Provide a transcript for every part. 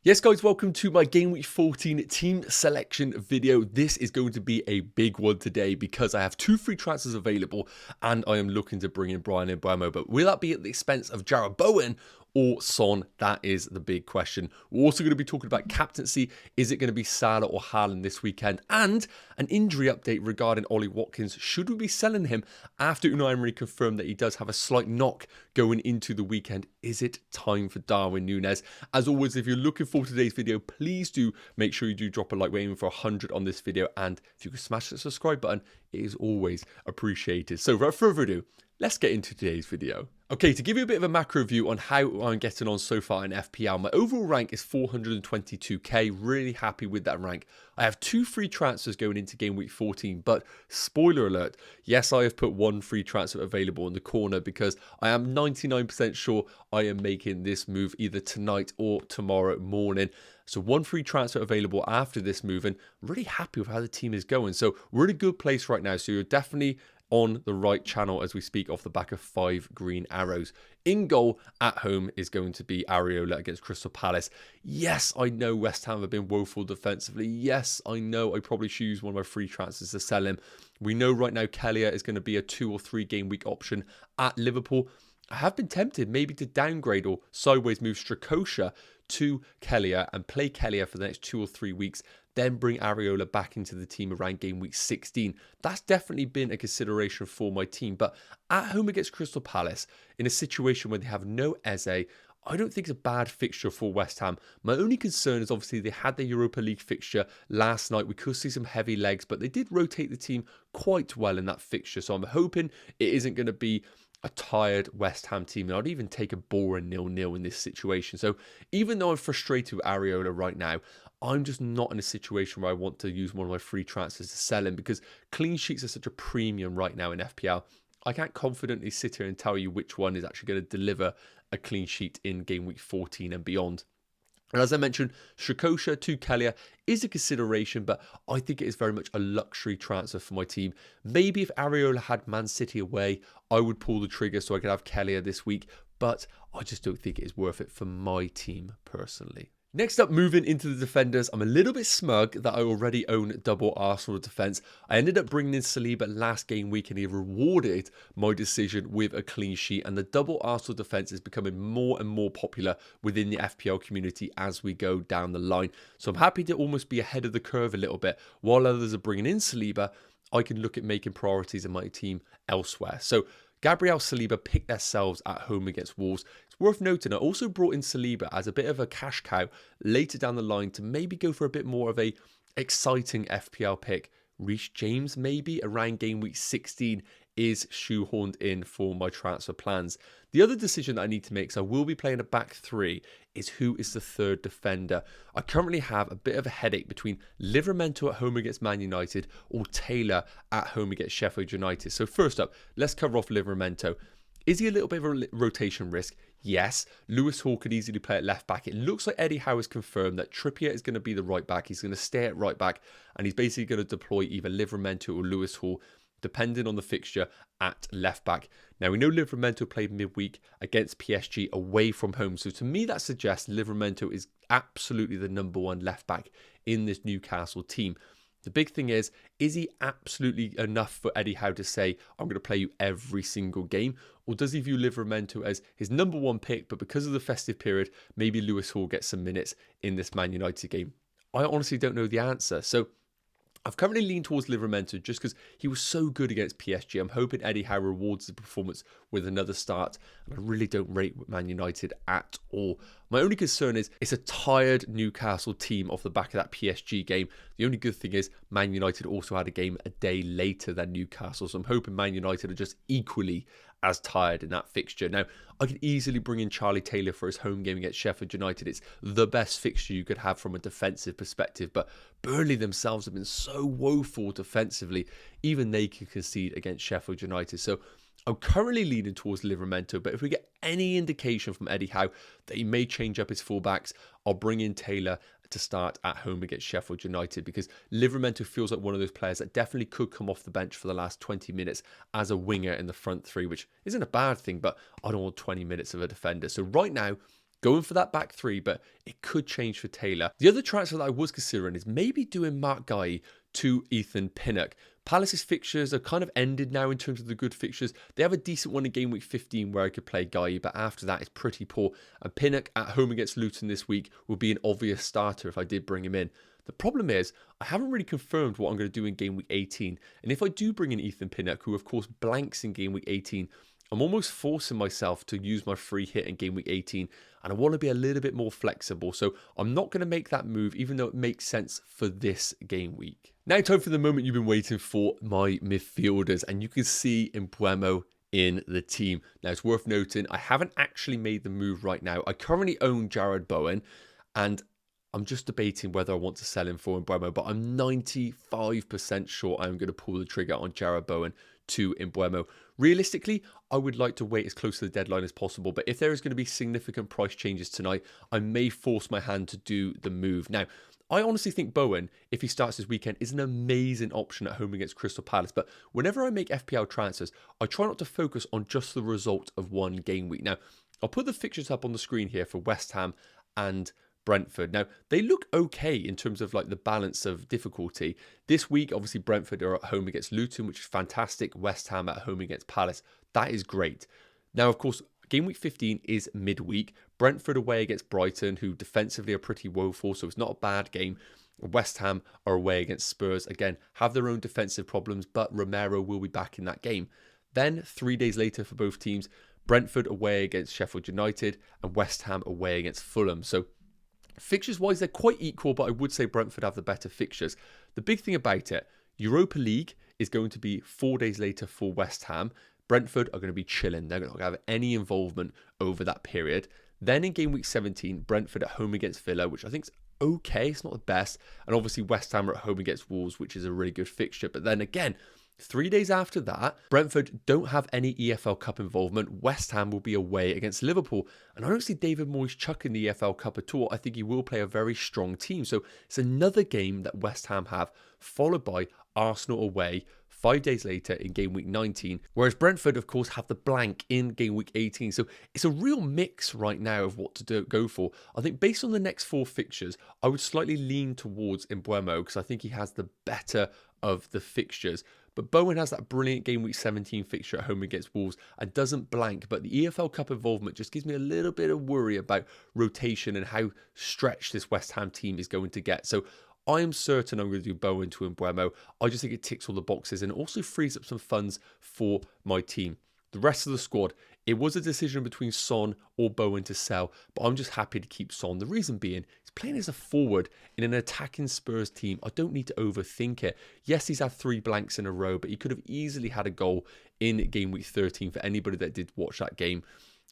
Yes guys, welcome to my Game Week 14 team selection video. This is going to be a big one today because I have two free transfers available and I am looking to bring in Brian Mbeumo. But will that be at the expense of Bowen or Son? That is the big question. We're also going to be talking about captaincy. Is it going to be Salah or Haaland this weekend? And an injury update regarding Ollie Watkins. Should we be selling him after Unai Emery confirmed that he does have a slight knock going into the weekend? Is it time for Darwin Nunez? As always, if you're looking for today's video, please do make sure you do drop a like. We're aiming for 100 on this video, and if you could smash the subscribe button, it is always appreciated. So without further ado, let's get into today's video. Okay, to give you a bit of a macro view on how I'm getting on so far in FPL, my overall rank is 422k, really happy with that rank. I have two free transfers going into Game Week 14, but spoiler alert, yes, I have put one free transfer available in the corner because I am 99% sure I am making this move either tonight or tomorrow morning. So one free transfer available after this move, and really happy with how the team is going. So we're in a good place right now, so you're definitely on the right channel as we speak off the back of 5 green arrows. In goal at home is going to be Areola against Crystal Palace. Yes, I know West Ham have been woeful defensively. Yes, I know I probably should use one of my free transfers to sell him. We know right now Kelleher is going to be a 2 or 3 game week option at Liverpool. I have been tempted maybe to downgrade or sideways move Strakosha to Kelleher and play Kelleher for the next 2 or 3 weeks, then bring Areola back into the team around game week 16. That's definitely been a consideration for my team. But at home against Crystal Palace, in a situation where they have no Eze, I don't think it's a bad fixture for West Ham. My only concern is obviously they had the Europa League fixture last night. We could see some heavy legs, but they did rotate the team quite well in that fixture. So I'm hoping it isn't going to be a tired West Ham team, and I'd even take a Bowen 0-0 in this situation. So even though I'm frustrated with Areola right now, I'm just not in a situation where I want to use one of my free transfers to sell him because clean sheets are such a premium right now in FPL. I can't confidently sit here and tell you which one is actually going to deliver a clean sheet in Game Week 14 and beyond. And as I mentioned, Strakosha to Kelleher is a consideration, but I think it is very much a luxury transfer for my team. Maybe if Areola had Man City away, I would pull the trigger so I could have Kelleher this week, but I just don't think it is worth it for my team personally. Next up, moving into the defenders, I'm a little bit smug that I already own double Arsenal defence. I ended up bringing in Saliba last game week and he rewarded my decision with a clean sheet, and the double Arsenal defence is becoming more and more popular within the FPL community as we go down the line. So I'm happy to almost be ahead of the curve a little bit. While others are bringing in Saliba, I can look at making priorities in my team elsewhere. So Gabriel Saliba picked themselves at home against Wolves. It's worth noting I also brought in Saliba as a bit of a cash cow later down the line to maybe go for a bit more of a exciting FPL pick. Reece James maybe around game week 16 is shoehorned in for my transfer plans. The other decision that I need to make, so I will be playing a back three, is who is the third defender. I currently have a bit of a headache between Livramento at home against Man United or Taylor at home against Sheffield United. So first up, let's cover off Livramento. Is he a little bit of a rotation risk? Yes. Lewis Hall could easily play at left back. It looks like Eddie Howe has confirmed that Trippier is going to be the right back. He's going to stay at right back and he's basically going to deploy either Livramento or Lewis Hall, depending on the fixture, at left back. Now, we know Livramento played midweek against PSG away from home. So to me, that suggests Livramento is absolutely the number one left back in this Newcastle team. The big thing is he absolutely enough for Eddie Howe to say, I'm going to play you every single game? Or does he view Livramento as his number one pick, but because of the festive period, maybe Lewis Hall gets some minutes in this Man United game? I honestly don't know the answer. So I've currently leaned towards Livramento just because he was so good against PSG. I'm hoping Eddie Howe rewards the performance with another start. And I really don't rate Man United at all. My only concern is it's a tired Newcastle team off the back of that PSG game. The only good thing is Man United also had a game a day later than Newcastle. So I'm hoping Man United are just equally as tired in that fixture. Now, I could easily bring in Charlie Taylor for his home game against Sheffield United. It's the best fixture you could have from a defensive perspective, but Burnley themselves have been so woeful defensively. Even they can concede against Sheffield United. So I'm currently leaning towards Livramento, but if we get any indication from Eddie Howe that he may change up his fullbacks, I'll bring in Taylor to start at home against Sheffield United, because Livramento feels like one of those players that definitely could come off the bench for the last 20 minutes as a winger in the front three, which isn't a bad thing, but I don't want 20 minutes of a defender. So right now, going for that back three, but it could change for Taylor. The other transfer that I was considering is maybe doing Mark Guy to Ethan Pinnock. Palace's fixtures are kind of ended now in terms of the good fixtures. They have a decent one in game week 15 where I could play Guy, but after that it's pretty poor. And Pinnock at home against Luton this week would be an obvious starter if I did bring him in. The problem is, I haven't really confirmed what I'm going to do in game week 18. And if I do bring in Ethan Pinnock, who of course blanks in game week 18, I'm almost forcing myself to use my free hit in game week 18, and I want to be a little bit more flexible. So I'm not going to make that move, even though it makes sense for this game week. Now time for the moment you've been waiting for, my midfielders, and you can see Mbeumo in the team. Now it's worth noting, I haven't actually made the move right now. I currently own Bowen, and I'm just debating whether I want to sell him for Mbeumo, but I'm 95% sure I'm going to pull the trigger on Bowen to Mbeumo. Realistically, I would like to wait as close to the deadline as possible, but if there is going to be significant price changes tonight, I may force my hand to do the move. Now, I honestly think Bowen, if he starts this weekend, is an amazing option at home against Crystal Palace, but whenever I make FPL transfers, I try not to focus on just the result of one game week. Now, I'll put the fixtures up on the screen here for West Ham and Brentford. Now, they look okay in terms of like the balance of difficulty. This week, obviously, Brentford are at home against Luton, which is fantastic. West Ham at home against Palace. That is great. Now, of course, game week 15 is midweek. Brentford away against Brighton, who defensively are pretty woeful, so it's not a bad game. West Ham are away against Spurs. Again, have their own defensive problems, but Romero will be back in that game. Then, 3 days later for both teams, Brentford away against Sheffield United and West Ham away against Fulham. So, fixtures-wise, they're quite equal, but I would say Brentford have the better fixtures. The big thing about it, Europa League is going to be 4 days later for West Ham. Brentford are going to be chilling. They're not going to have any involvement over that period. Then in game week 17, Brentford at home against Villa, which I think is okay. It's not the best. And obviously West Ham are at home against Wolves, which is a really good fixture. But then again, 3 days after that, Brentford don't have any EFL Cup involvement. West Ham will be away against Liverpool. And I don't see David Moyes chucking the EFL Cup at all. I think he will play a very strong team. So it's another game that West Ham have, followed by Arsenal away 5 days later in game week 19. Whereas Brentford, of course, have the blank in game week 18. So it's a real mix right now of what to go for. I think based on the next 4 fixtures, I would slightly lean towards Mbeumo because I think he has the better of the fixtures. But Bowen has that brilliant game week 17 fixture at home against Wolves and doesn't blank. But the EFL Cup involvement just gives me a little bit of worry about rotation and how stretched this West Ham team is going to get. So I am certain I'm going to do Bowen to Mbeumo. I just think it ticks all the boxes and also frees up some funds for my team. The rest of the squad, it was a decision between Son or Bowen to sell, but I'm just happy to keep Son. The reason being, he's playing as a forward in an attacking Spurs team. I don't need to overthink it. Yes, he's had 3 blanks in a row, but he could have easily had a goal in game week 13 for anybody that did watch that game.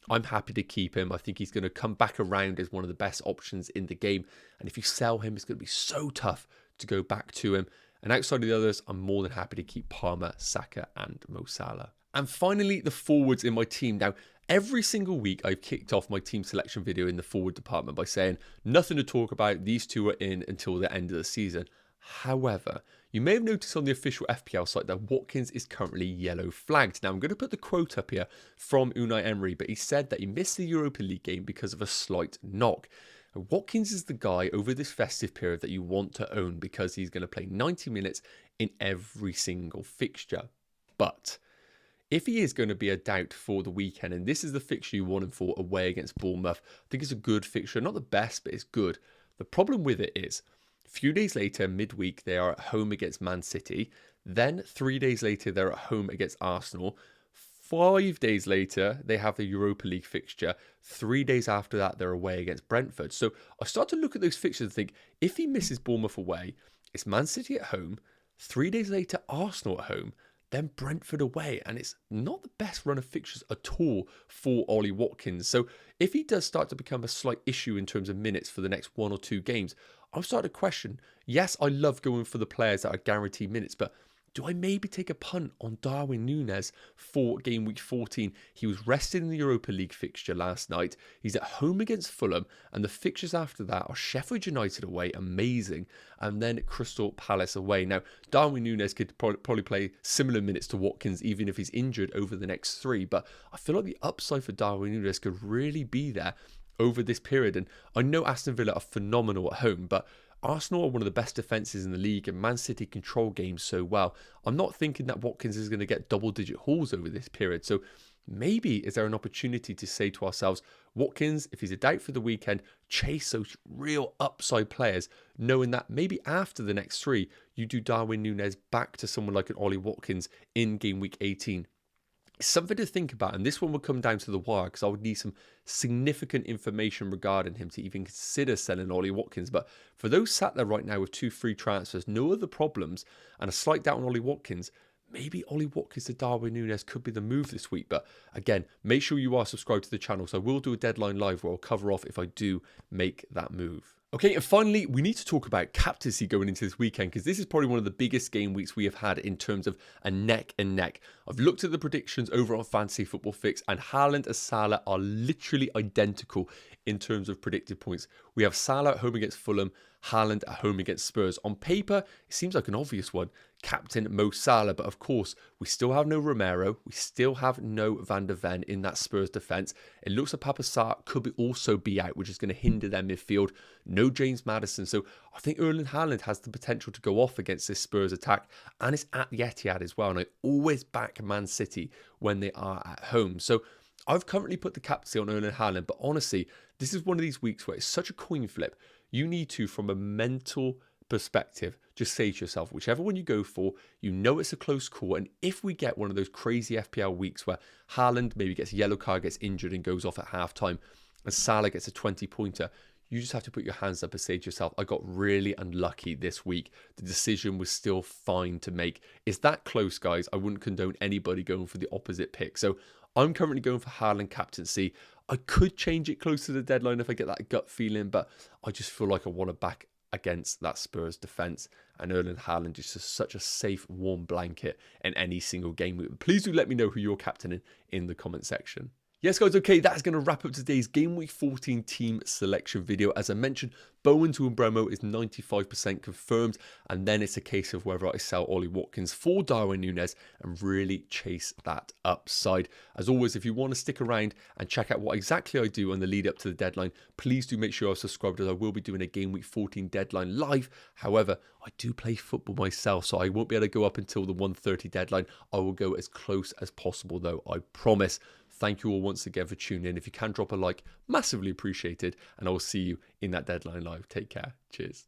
I'm happy to keep him. I think he's going to come back around as one of the best options in the game. And if you sell him, it's going to be so tough to go back to him. And outside of the others, I'm more than happy to keep Palmer, Saka and Mo Salah. And finally, the forwards in my team. Now, every single week, I've kicked off my team selection video in the forward department by saying, nothing to talk about. These 2 are in until the end of the season. However, you may have noticed on the official FPL site that Watkins is currently yellow flagged. Now, I'm going to put the quote up here from Unai Emery, but he said that he missed the Europa League game because of a slight knock. And Watkins is the guy over this festive period that you want to own because he's going to play 90 minutes in every single fixture. But if he is going to be a doubt for the weekend, and this is the fixture you want him for away against Bournemouth, I think it's a good fixture. Not the best, but it's good. The problem with it is, a few days later, midweek, they are at home against Man City. Then 3 days later, they're at home against Arsenal. 5 days later, they have the Europa League fixture. 3 days after that, they're away against Brentford. So I start to look at those fixtures and think, if he misses Bournemouth away, it's Man City at home. 3 days later, Arsenal at home. Then Brentford away, and it's not the best run of fixtures at all for Ollie Watkins. So if he does start to become a slight issue in terms of minutes for the next 1 or 2 games, I'm starting to question, yes, I love going for the players that are guaranteed minutes, but do I maybe take a punt on Darwin Nunez for game week 14? He was rested in the Europa League fixture last night. He's at home against Fulham, and the fixtures after that are Sheffield United away, amazing, and then Crystal Palace away. Now, Darwin Nunez could probably play similar minutes to Watkins, even if he's injured over the next 3, but I feel like the upside for Darwin Nunez could really be there. over this period. And I know Aston Villa are phenomenal at home, but Arsenal are one of the best defences in the league, and Man City control games so well. I'm not thinking that Watkins is going to get double-digit hauls over this period. So maybe is there an opportunity to say to ourselves, Watkins, if he's a doubt for the weekend, chase those real upside players, knowing that maybe after the next 3, you do Darwin, Nunez back to someone like an Ollie Watkins in game week 18. Something to think about, and this one will come down to the wire because I would need some significant information regarding him to even consider selling Ollie Watkins. But for those sat there right now with 2 free transfers, no other problems, and a slight doubt on Ollie Watkins, maybe Ollie Watkins to Darwin Nunez could be the move this week. But again, make sure you are subscribed to the channel, so I will do a deadline live where I'll cover off if I do make that move. Okay, and finally, we need to talk about captaincy going into this weekend because this is probably one of the biggest game weeks we have had in terms of a neck and neck. I've looked at the predictions over on Fantasy Football Fix, and Haaland and Salah are literally identical in terms of predicted points. We have Salah at home against Fulham, Haaland at home against Spurs. On paper, it seems like an obvious one. Captain Mo Salah, but of course, we still have no Romero. We still have no Van der Ven in that Spurs defence. It looks like Papa Sarr could also be out, which is going to hinder their midfield. No James Maddison. So I think Erling Haaland has the potential to go off against this Spurs attack, and it's at the Etihad as well. And I always back Man City when they are at home. So I've currently put the captaincy on Erling Haaland, but honestly, this is one of these weeks where it's such a coin flip. You need to, from a mental perspective, just say to yourself, whichever one you go for, you know it's a close call. And if we get one of those crazy FPL weeks where Haaland maybe gets a yellow card, gets injured and goes off at halftime, and Salah gets a 20-pointer, you just have to put your hands up and say to yourself, I got really unlucky this week. The decision was still fine to make. It's that close, guys. I wouldn't condone anybody going for the opposite pick. So I'm currently going for Haaland captaincy. I could change it close to the deadline if I get that gut feeling, but I just feel like I want to back against that Spurs defence, and Erling Haaland is just such a safe, warm blanket in any single game. Please do let me know who you're captaining in the comment section. Yes, guys, okay, that's going to wrap up today's Game Week 14 team selection video. As I mentioned, Bowen to Mbeumo is 95% confirmed, and then it's a case of whether I sell Ollie Watkins for Darwin Nunez and really chase that upside. As always, if you want to stick around and check out what exactly I do on the lead up to the deadline, please do make sure you're subscribed, as I will be doing a Game Week 14 deadline live. However, I do play football myself, so I won't be able to go up until the 1:30 deadline. I will go as close as possible, though, I promise. Thank you all once again for tuning in. If you can drop a like, massively appreciated, and I will see you in that deadline live. Take care. Cheers.